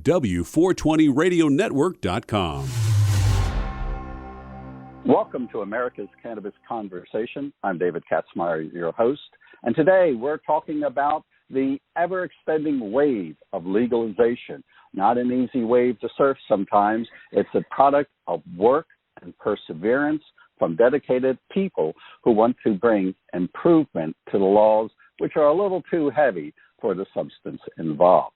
W420radionetwork.com. Welcome to America's Cannabis Conversation. I'm David Katzmeyer, your host, and today we're talking about the ever-extending wave of legalization. Not an easy wave to surf sometimes. It's a product of work and perseverance from dedicated people who want to bring improvement to the laws, which are a little too heavy for the substance involved.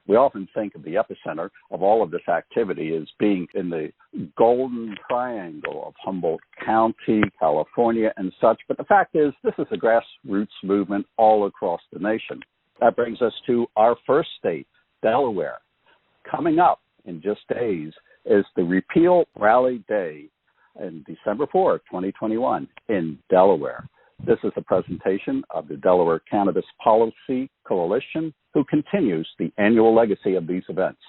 We often think of the epicenter of all of this activity as being in the golden triangle of Humboldt County, California, and such. But the fact is, this is a grassroots movement all across the nation. That brings us to our first state, Delaware. Coming up in just days is the Repeal Rally Day on December 4th, 2021 in Delaware. This is a presentation of the Delaware Cannabis Policy Coalition, who continues the annual legacy of these events.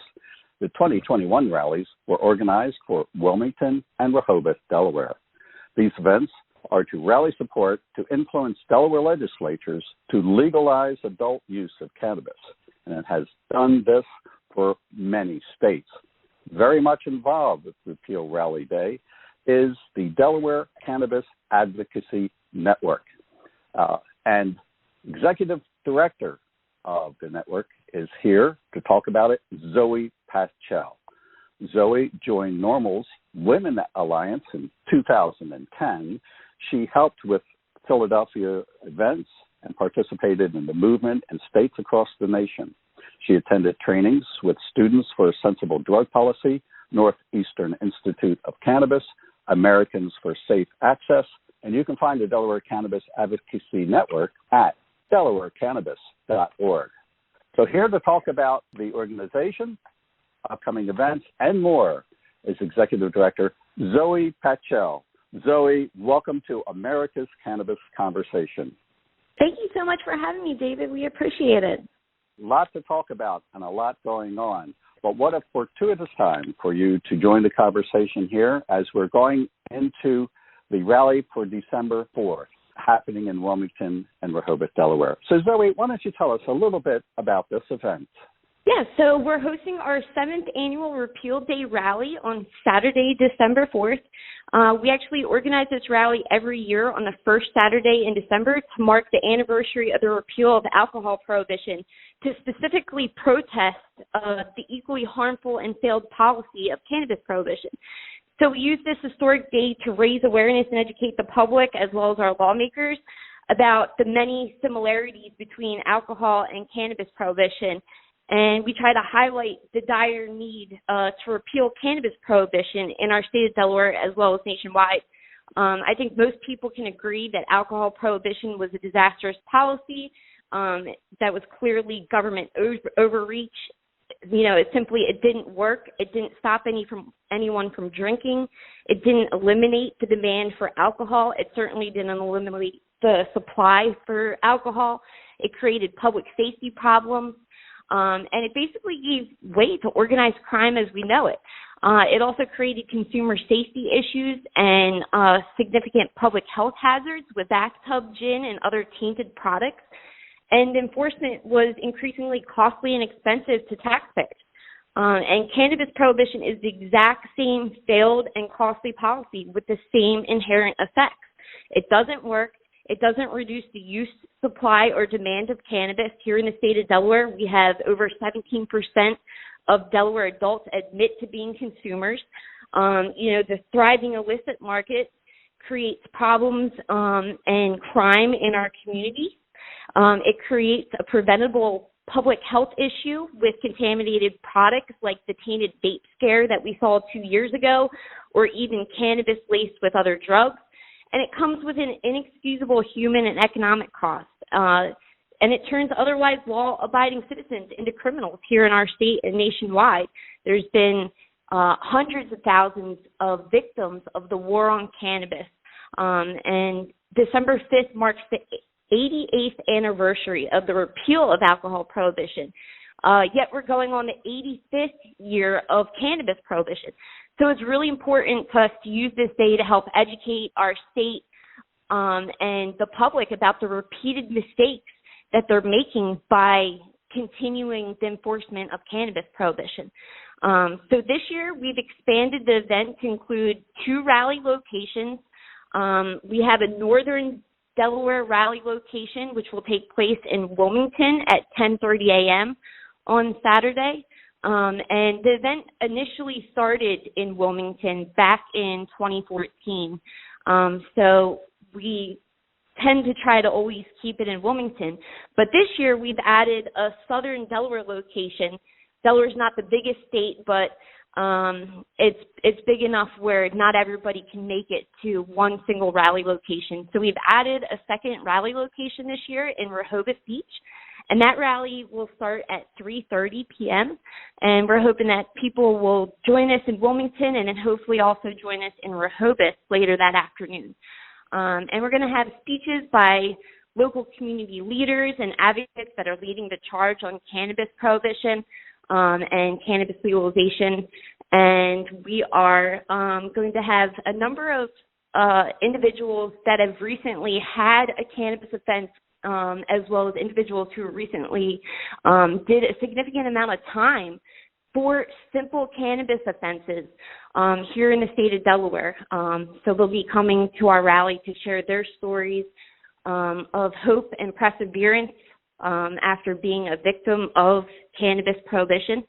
The 2021 rallies were organized for Wilmington and Rehoboth, Delaware. These events are to rally support to influence Delaware legislators to legalize adult use of cannabis, and it has done this for many states. Very much involved with Repeal Rally Day is the Delaware Cannabis Advocacy Network. And Executive Director of the network is here to talk about it, Zoë Patchell. Zoë joined NORML's Women Alliance in 2010. She helped with Philadelphia events and participated in the movement in states across the nation. She attended trainings with Students for a Sensible Drug Policy, Northeastern Institute of Cannabis, Americans for Safe Access, and you can find the Delaware Cannabis Advocacy Network at delawarecannabis.org. So here to talk about the organization, upcoming events, and more is Executive Director Zoë Patchell. Zoë, welcome to America's Cannabis Conversation. Thank you so much for having me, David. We appreciate it. A lot to talk about and a lot going on. But what a fortuitous time for you to join the conversation here as we're going into the rally for December 4th, happening in Wilmington and Rehoboth, Delaware. So, Zoë, why don't you tell us a little bit about this event? Yeah, so we're hosting our 7th annual Repeal Day rally on Saturday, December 4th. We actually organize this rally every year on the first Saturday in December to mark the anniversary of the repeal of alcohol prohibition, to specifically protest the equally harmful and failed policy of cannabis prohibition. So we use this historic day to raise awareness and educate the public as well as our lawmakers about the many similarities between alcohol and cannabis prohibition. And we try to highlight the dire need to repeal cannabis prohibition in our state of Delaware as well as nationwide. I think most people can agree that alcohol prohibition was a disastrous policy that was clearly government overreach. You know, it didn't work. It didn't stop anyone from drinking. It didn't eliminate the demand for alcohol. It certainly didn't eliminate the supply for alcohol. It created public safety problems. And it basically gave way to organized crime as we know it. It also created consumer safety issues and significant public health hazards with bathtub gin and other tainted products. And enforcement was increasingly costly and expensive to taxpayers. And cannabis prohibition is the exact same failed and costly policy with the same inherent effects. It doesn't work. It doesn't reduce the use, supply, or demand of cannabis. Here in the state of Delaware, we have over 17% of Delaware adults admit to being consumers. The thriving illicit market creates problems and crime in our community. It creates a preventable public health issue with contaminated products like the tainted vape scare that we saw 2 years ago, or even cannabis laced with other drugs. And it comes with an inexcusable human and economic cost. And it turns otherwise law-abiding citizens into criminals here in our state and nationwide. There's been hundreds of thousands of victims of the war on cannabis. And December 5th marks the 88th anniversary of the repeal of alcohol prohibition. Yet we're going on the 85th year of cannabis prohibition. So it's really important for us to use this day to help educate our state and the public about the repeated mistakes that they're making by continuing the enforcement of cannabis prohibition. So this year, we've expanded the event to include 2 rally locations. We have a Northern Delaware rally location, which will take place in Wilmington at 10:30 a.m. on Saturday. And the event initially started in Wilmington back in 2014. So we tend to try to always keep it in Wilmington. But this year, we've added a Southern Delaware location. Delaware's not the biggest state, but it's big enough where not everybody can make it to one single rally location. So we've added a second rally location this year in Rehoboth Beach, and that rally will start at 3:30 p.m. And we're hoping that people will join us in Wilmington and then hopefully also join us in Rehoboth later that afternoon. And we're going to have speeches by local community leaders and advocates that are leading the charge on cannabis prohibition and cannabis legalization. And we are going to have a number of individuals that have recently had a cannabis offense, as well as individuals who recently did a significant amount of time for simple cannabis offenses here in the state of Delaware. So they'll be coming to our rally to share their stories of hope and perseverance after being a victim of cannabis prohibition.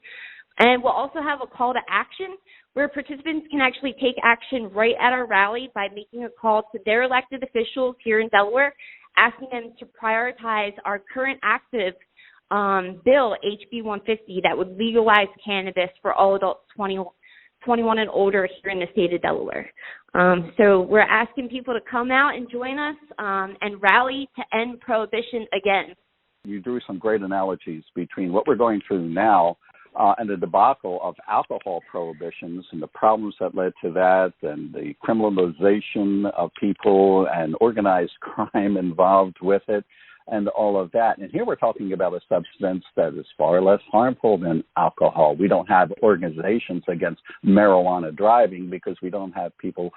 And we'll also have a call to action where participants can actually take action right at our rally by making a call to their elected officials here in Delaware, asking them to prioritize our current active bill, HB 150, that would legalize cannabis for all adults 21 and older here in the state of Delaware. So we're asking people to come out and join us and rally to end prohibition again. You drew some great analogies between what we're going through now and the debacle of alcohol prohibitions and the problems that led to that and the criminalization of people and organized crime involved with it and all of that. And here we're talking about a substance that is far less harmful than alcohol. We don't have organizations against marijuana driving because we don't have people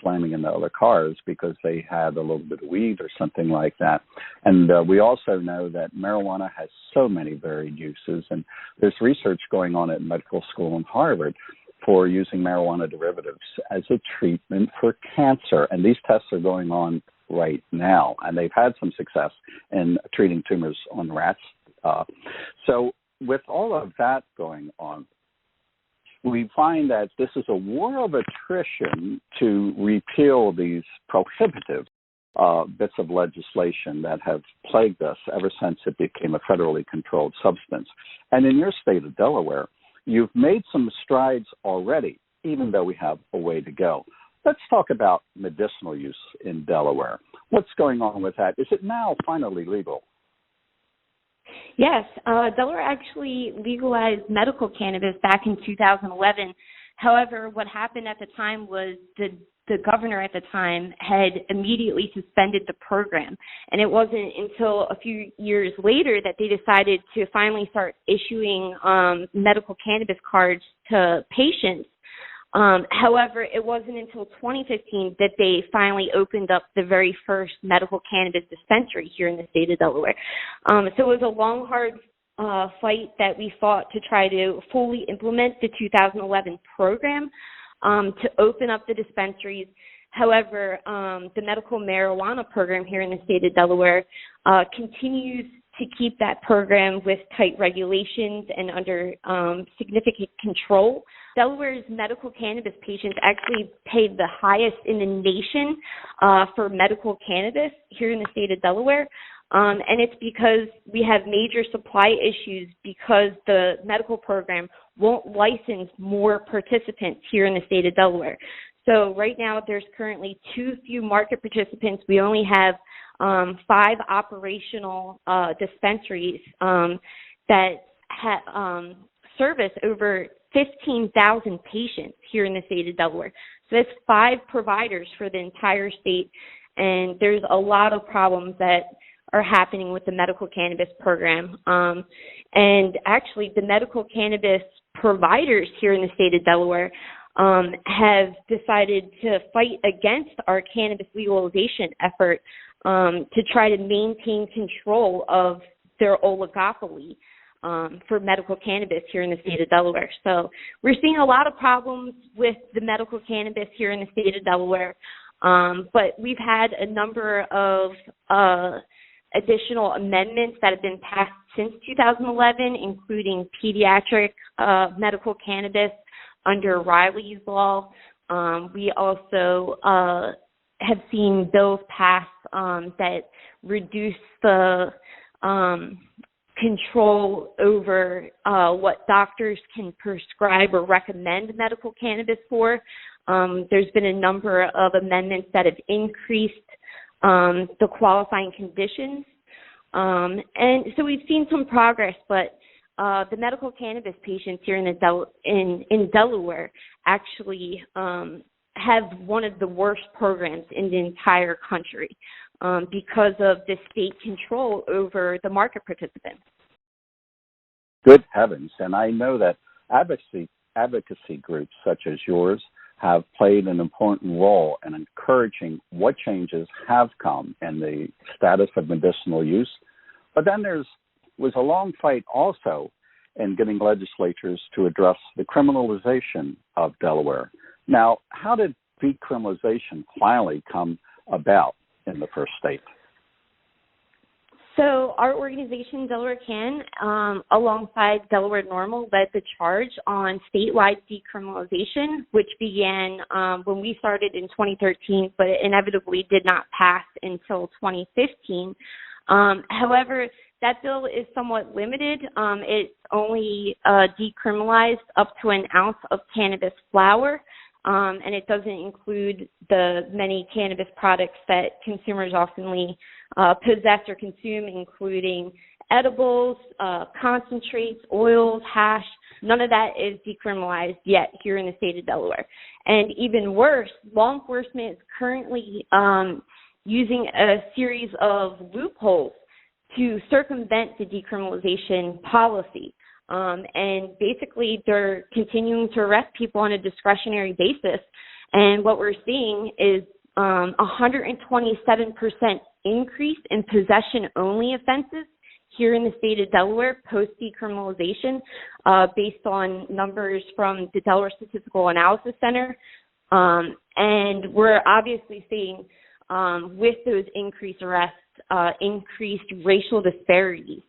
slamming into other cars because they had a little bit of weed or something like that. And we also know that marijuana has so many varied uses, and there's research going on at medical school in Harvard for using marijuana derivatives as a treatment for cancer. And these tests are going on right now, and they've had some success in treating tumors on rats. So with all of that going on, we find that this is a war of attrition to repeal these prohibitive bits of legislation that have plagued us ever since it became a federally controlled substance. And in your state of Delaware, you've made some strides already, even though we have a way to go. Let's talk about medicinal use in Delaware. What's going on with that? Is it now finally legal? Yes, Delaware actually legalized medical cannabis back in 2011. However, what happened at the time was the governor at the time had immediately suspended the program. And it wasn't until a few years later that they decided to finally start issuing medical cannabis cards to patients. However, it wasn't until 2015 that they finally opened up the very first medical cannabis dispensary here in the state of Delaware. So it was a long, hard fight that we fought to try to fully implement the 2011 program to open up the dispensaries. However, the medical marijuana program here in the state of Delaware continues to keep that program with tight regulations and under significant control. Delaware's medical cannabis patients actually pay the highest in the nation for medical cannabis here in the state of Delaware. And it's because we have major supply issues because the medical program won't license more participants here in the state of Delaware. So right now there's currently too few market participants. We only have 5 operational dispensaries that service over 15,000 patients here in the state of Delaware. So that's 5 providers for the entire state, and there's a lot of problems that are happening with the medical cannabis program. And actually, the medical cannabis providers here in the state of Delaware have decided to fight against our cannabis legalization effort to try to maintain control of their oligopoly. for medical cannabis here in the state of Delaware. So we're seeing a lot of problems with the medical cannabis here in the state of Delaware, but we've had a number of additional amendments that have been passed since 2011, including pediatric medical cannabis under Riley's law. We also have seen bills passed that reduce the control over what doctors can prescribe or recommend medical cannabis for. There's been a number of amendments that have increased the qualifying conditions. And so we've seen some progress, but the medical cannabis patients here in Delaware actually have one of the worst programs in the entire country because of the state control over the market participants. Good heavens. And I know that advocacy groups such as yours have played an important role in encouraging what changes have come in the status of medicinal use. But then was a long fight also in getting legislators to address the criminalization of Delaware. Now, how did decriminalization finally come about in the first state? So our organization, Delaware Can, alongside Delaware NORML, led the charge on statewide decriminalization, which began when we started in 2013, but it inevitably did not pass until 2015. However, that bill is somewhat limited. It's only decriminalized up to an ounce of cannabis flower, and it doesn't include the many cannabis products that consumers often possess or consume, including edibles, concentrates, oils, hash. None of that is decriminalized yet here in the state of Delaware. And even worse, law enforcement is currently using a series of loopholes to circumvent the decriminalization policy. And basically, they're continuing to arrest people on a discretionary basis. And what we're seeing is 127% increase in possession-only offenses here in the state of Delaware post-decriminalization based on numbers from the Delaware Statistical Analysis Center. And we're obviously seeing, with those increased arrests, increased racial disparities.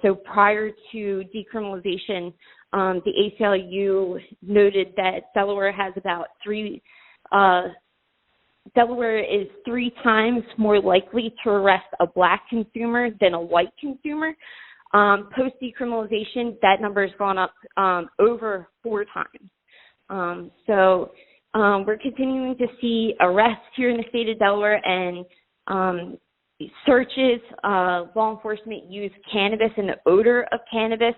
So prior to decriminalization, the ACLU noted that Delaware is 3 times more likely to arrest a black consumer than a white consumer. Post-decriminalization, that number has gone up over 4 times. So we're continuing to see arrests here in the state of Delaware and searches. Law enforcement use cannabis and the odor of cannabis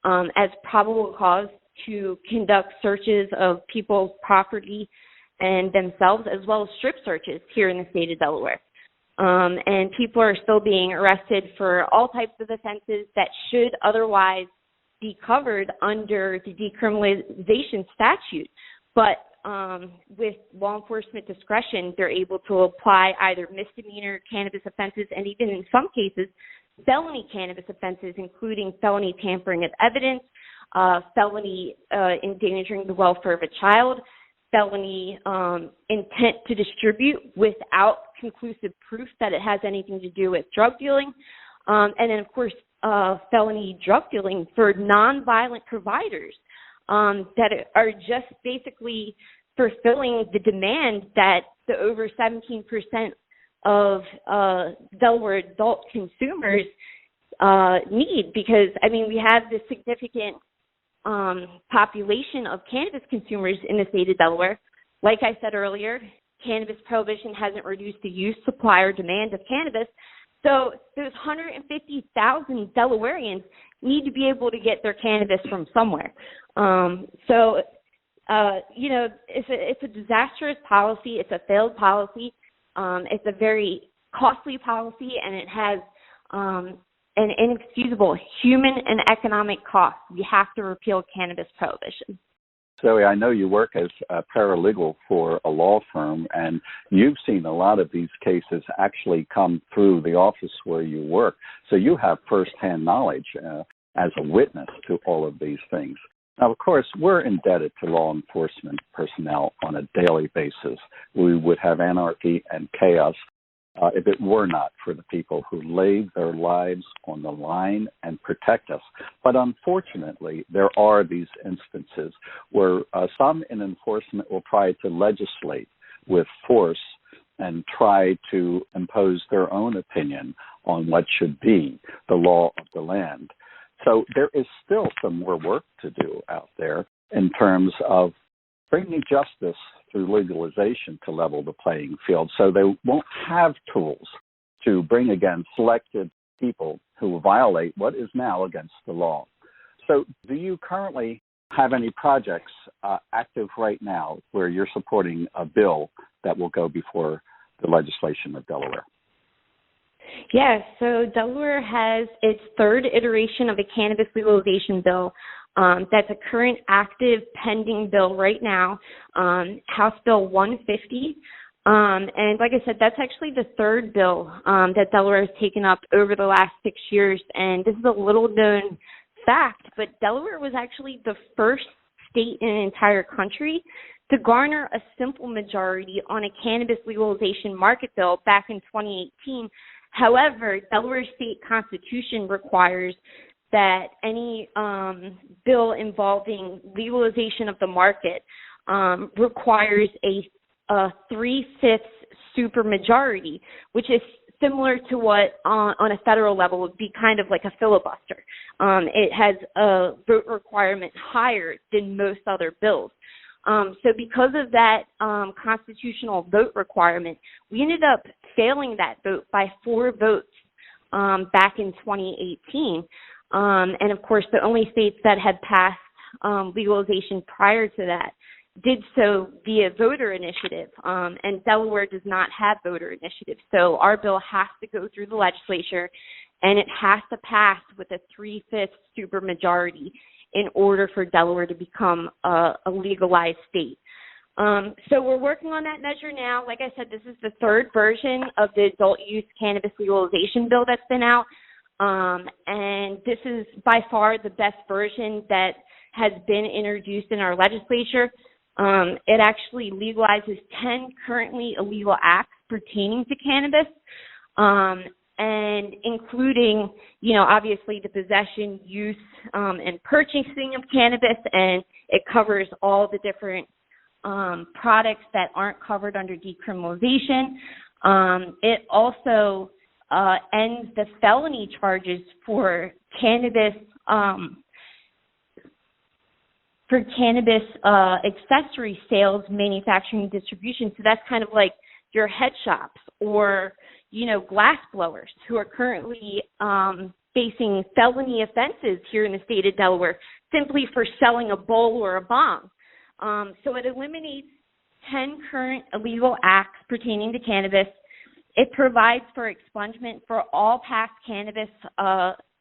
as probable cause to conduct searches of people's property and themselves, as well as strip searches here in the state of Delaware. And people are still being arrested for all types of offenses that should otherwise be covered under the decriminalization statute. But with law enforcement discretion, they're able to apply either misdemeanor cannabis offenses and even in some cases, felony cannabis offenses, including felony tampering of evidence, felony endangering the welfare of a child, felony intent to distribute without conclusive proof that it has anything to do with drug dealing, and then, of course, felony drug dealing for nonviolent providers that are just basically fulfilling the demand that the over 17% of Delaware adult consumers need, because, I mean, we have this significant population of cannabis consumers in the state of Delaware. Like I said earlier, cannabis prohibition hasn't reduced the use, supply, or demand of cannabis. So those 150,000 Delawareans need to be able to get their cannabis from somewhere. It's a disastrous policy. It's a failed policy. It's a very costly policy, and it has an inexcusable human and economic cost. We have to repeal cannabis prohibition. Zoe, I know you work as a paralegal for a law firm, and you've seen a lot of these cases actually come through the office where you work. So you have firsthand knowledge. as a witness to all of these things. Now, of course, we're indebted to law enforcement personnel on a daily basis. We would have anarchy and chaos if it were not for the people who lay their lives on the line and protect us. But unfortunately, there are these instances where some in enforcement will try to legislate with force and try to impose their own opinion on what should be the law of the land. So there is still some more work to do out there in terms of bringing justice through legalization to level the playing field, so they won't have tools to bring against selected people who violate what is now against the law. So do you currently have any projects active right now where you're supporting a bill that will go before the legislation of Delaware? Yeah, so Delaware has its third iteration of a cannabis legalization bill. That's a current active pending bill right now, House Bill 150. And like I said, that's actually the third bill that Delaware has taken up over the last 6 years. And this is a little known fact, but Delaware was actually the first state in the entire country to garner a simple majority on a cannabis legalization market bill back in 2018. However, Delaware state constitution requires that any bill involving legalization of the market requires a 3/5 supermajority, which is similar to what on a federal level would be kind of like a filibuster. It has a vote requirement higher than most other bills. So because of that constitutional vote requirement, we ended up failing that vote by 4 votes back in 2018. And of course, the only states that had passed legalization prior to that did so via voter initiative, and Delaware does not have voter initiative. So our bill has to go through the legislature, and it has to pass with a 3/5 supermajority in order for Delaware to become a legalized state. So we're working on that measure now. Like I said, this is the third version of the adult use cannabis legalization bill that's been out. And this is by far the best version that has been introduced in our legislature. It actually legalizes 10 currently illegal acts pertaining to cannabis, and including, obviously the possession, use, and purchasing of cannabis, and it covers all the different products that aren't covered under decriminalization. It also ends the felony charges for cannabis accessory sales, manufacturing, and distribution. So that's kind of like your head shops or, glass blowers who are currently facing felony offenses here in the state of Delaware simply for selling a bowl or a bong. So it eliminates 10 current illegal acts pertaining to cannabis. It provides for expungement for all past cannabis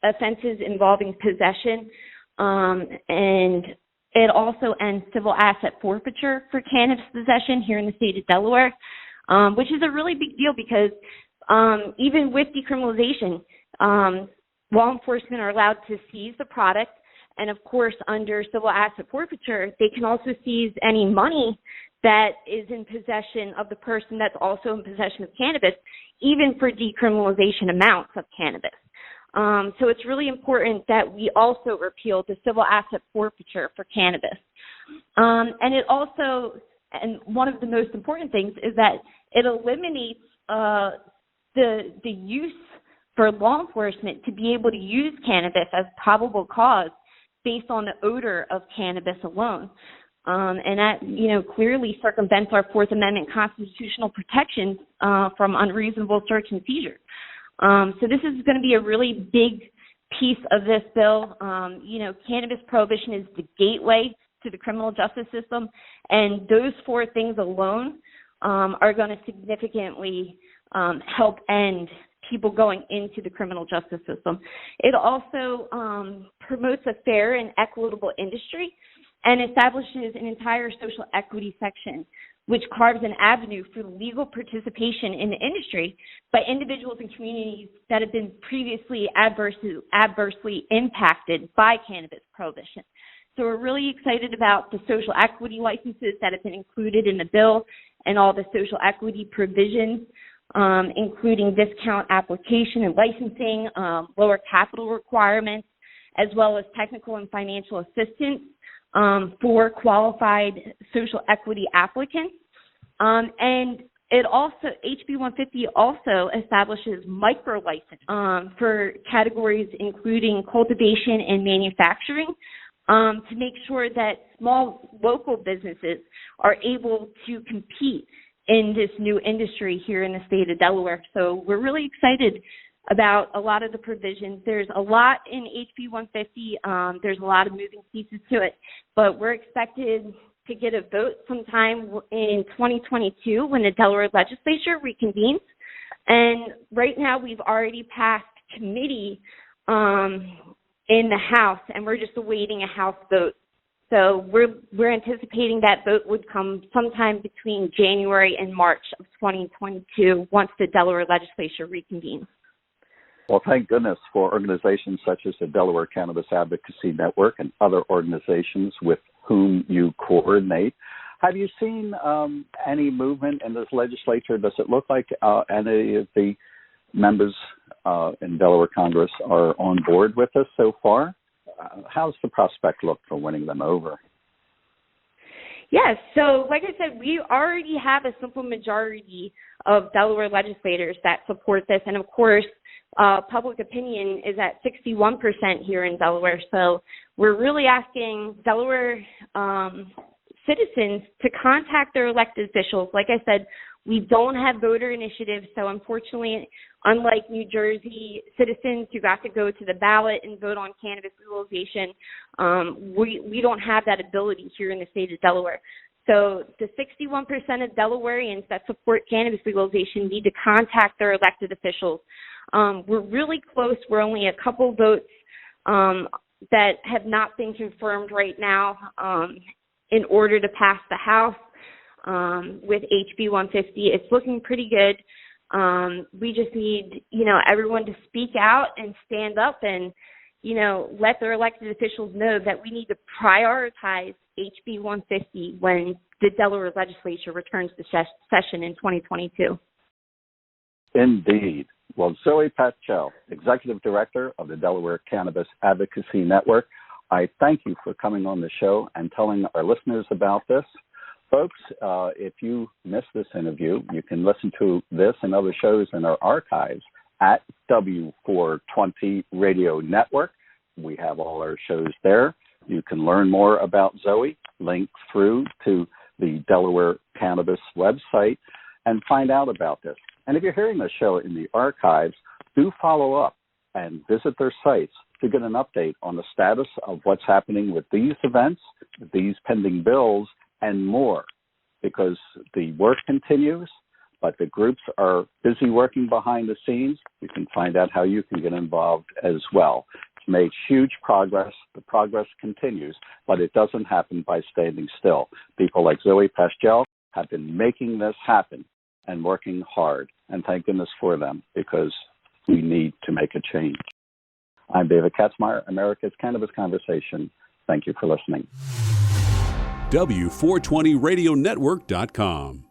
offenses involving possession, and it also ends civil asset forfeiture for cannabis possession here in the state of Delaware, which is a really big deal because even with decriminalization, law enforcement are allowed to seize the product, and of course, under civil asset forfeiture, they can also seize any money that is in possession of the person that's also in possession of cannabis, even for decriminalization amounts of cannabis. So it's really important that we also repeal the civil asset forfeiture for cannabis. And it also, and one of the most important things is that it eliminates the use for law enforcement to be able to use cannabis as probable cause based on the odor of cannabis alone. And that, clearly circumvents our Fourth Amendment constitutional protections from unreasonable search and seizure. So this is going to be a really big piece of this bill. Cannabis prohibition is the gateway to the criminal justice system, and those 4 things alone are going to significantly help end people going into the criminal justice system. It also promotes a fair and equitable industry and establishes an entire social equity section which carves an avenue for legal participation in the industry by individuals and communities that have been previously adversely impacted by cannabis prohibition. So we're really excited about the social equity licenses that have been included in the bill and all the social equity provisions, including discount application and licensing, lower capital requirements, as well as technical and financial assistance for qualified social equity applicants. And it also, HB 150 also establishes micro license for categories including cultivation and manufacturing to make sure that small local businesses are able to compete in this new industry here in the state of Delaware. So we're really excited about a lot of the provisions. There's a lot in HB 150. There's a lot of moving pieces to it, but we're expected to get a vote sometime in 2022 when the Delaware legislature reconvenes. And right now we've already passed committee in the House, and we're just awaiting a House vote. So we're anticipating that vote would come sometime between January and March of 2022 once the Delaware legislature reconvenes. Well, thank goodness for organizations such as the Delaware Cannabis Advocacy Network and other organizations with whom you coordinate. Have you seen any movement in this legislature? Does it look like any of the members in Delaware Congress are on board with this so far? How's the prospect look for winning them over? Yes, so like I said, we already have a simple majority of Delaware legislators that support this, and of course, public opinion is at 61% here in Delaware. So we're really asking Delaware citizens to contact their elected officials. Like I said, we don't have voter initiatives, so unfortunately, unlike New Jersey citizens who got to go to the ballot and vote on cannabis legalization, we don't have that ability here in the state of Delaware. So the 61% of Delawareans that support cannabis legalization need to contact their elected officials. We're really close. We're only a couple votes that have not been confirmed right now in order to pass the House with HB 150. It's looking pretty good. We just need, everyone to speak out and stand up and, let their elected officials know that we need to prioritize HB 150 when the Delaware legislature returns to session in 2022. Indeed. Well, Zoë Patchell, Executive Director of the Delaware Cannabis Advocacy Network, I thank you for coming on the show and telling our listeners about this. Folks, if you missed this interview, you can listen to this and other shows in our archives at W420 Radio Network. We have all our shows there. You can learn more about Zoe, link through to the Delaware Cannabis website, and find out about this. And if you're hearing the show in the archives, do follow up and visit their sites to get an update on the status of what's happening with these events, these pending bills, and more, because the work continues, but the groups are busy working behind the scenes. You can find out how you can get involved as well. It's made huge progress. The progress continues, but it doesn't happen by standing still. People like Zoë Patchell have been making this happen and working hard, and thank goodness for them, because we need to make a change. I'm David Katzmeyer, America's Cannabis Conversation. Thank you for listening. W420radionetwork.com